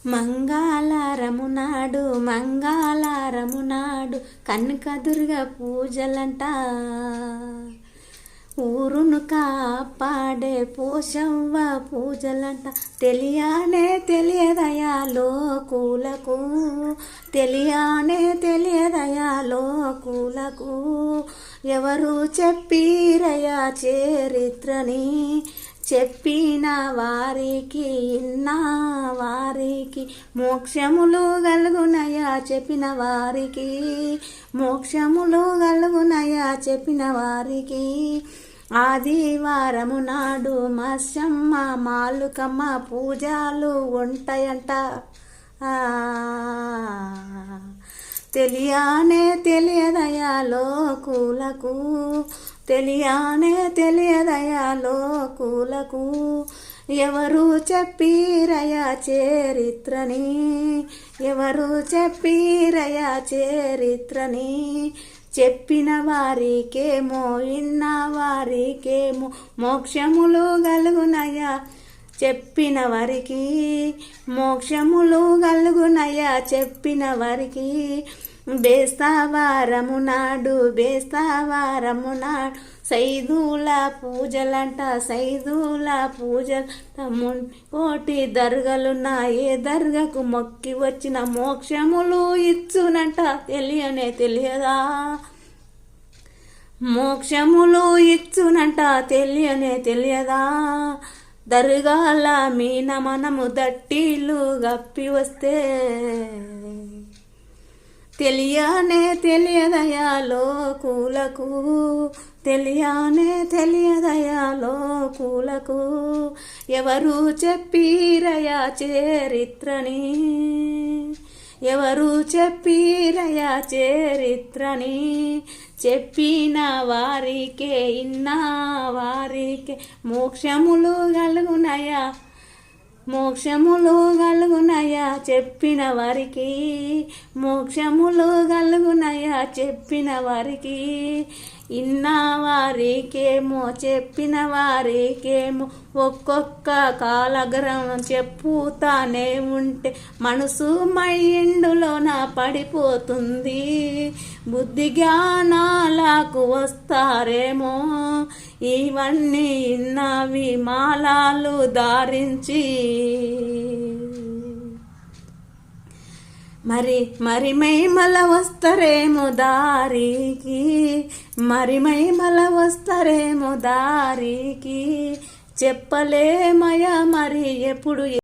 మంగళారము నాడు కనకదుర్గ పూజలంట. ఊరును కాపాడే పోషవ్వ పూజలంట. తెలియదయా లోకులకు, తెలియదయా లోకులకు. ఎవరు చెప్పిరయా చరిత్రని, చెప్పిన వారికి ఇన్నా వారికి మోక్షములు గలుగునయా, చెప్పిన వారికి మోక్షములు గలుగునయా, చెప్పిన వారికి. ఆదివారము నాడు మత్స్యమ్మ మాలుకమ్మ పూజలు ఉంటాయంట. తెలియదయా లోకులకు, తెలియదయా లోకులకు. ఎవరు చెప్పిరయా చరిత్రని, ఎవరు చెప్పిరయా చరిత్రని. చెప్పిన వారికేమో ఇన్న వారికేమో మోక్షములు గలుగునయా, చెప్పిన వారికి మోక్షములు గలుగునయా, చెప్పిన వారికి. బేస్తవారము నాడు సైదుల పూజలంట, సైదుల పూజలు. కోటి దర్గలున్నా ఏ దర్గకు మొక్కి వచ్చిన మోక్షములు ఇచ్చునంట. తెలియదా మోక్షములు ఇచ్చునంట, తెలియదా. దర్గాల మీన మనము దట్టిలు గప్పి వస్తే తెలియదయా లోకులకు, తెలియదయా లోకులకు. ఎవరు చెప్పిరయా చరిత్రని, ఎవరు చెప్పిరయా చరిత్రని. చెప్పిన వారికే ఇన్నా వారికే మోక్షములు గలుగునయా, మోక్షములు గలుగునయా, చెప్పిన వారికి మోక్షములు గలుగునయా, చెప్పిన వారికి. ఇన్న వారికేమో చెప్పిన వారికేమో ఒక్కొక్క కాలగ్రం చెప్పుతానే ఉంటే మనసు మైండులోన పడిపోతుంది. బుద్ధి జ్ఞానాలకు వస్తారేమో ఇవన్నీ ఇన్నవి మాలాలు ధారించి. మరి మైమల వస్తారేమో దారికి, మరి మైమల వస్తారేమో దారికి. చెప్పలేమయ మరి ఎప్పుడు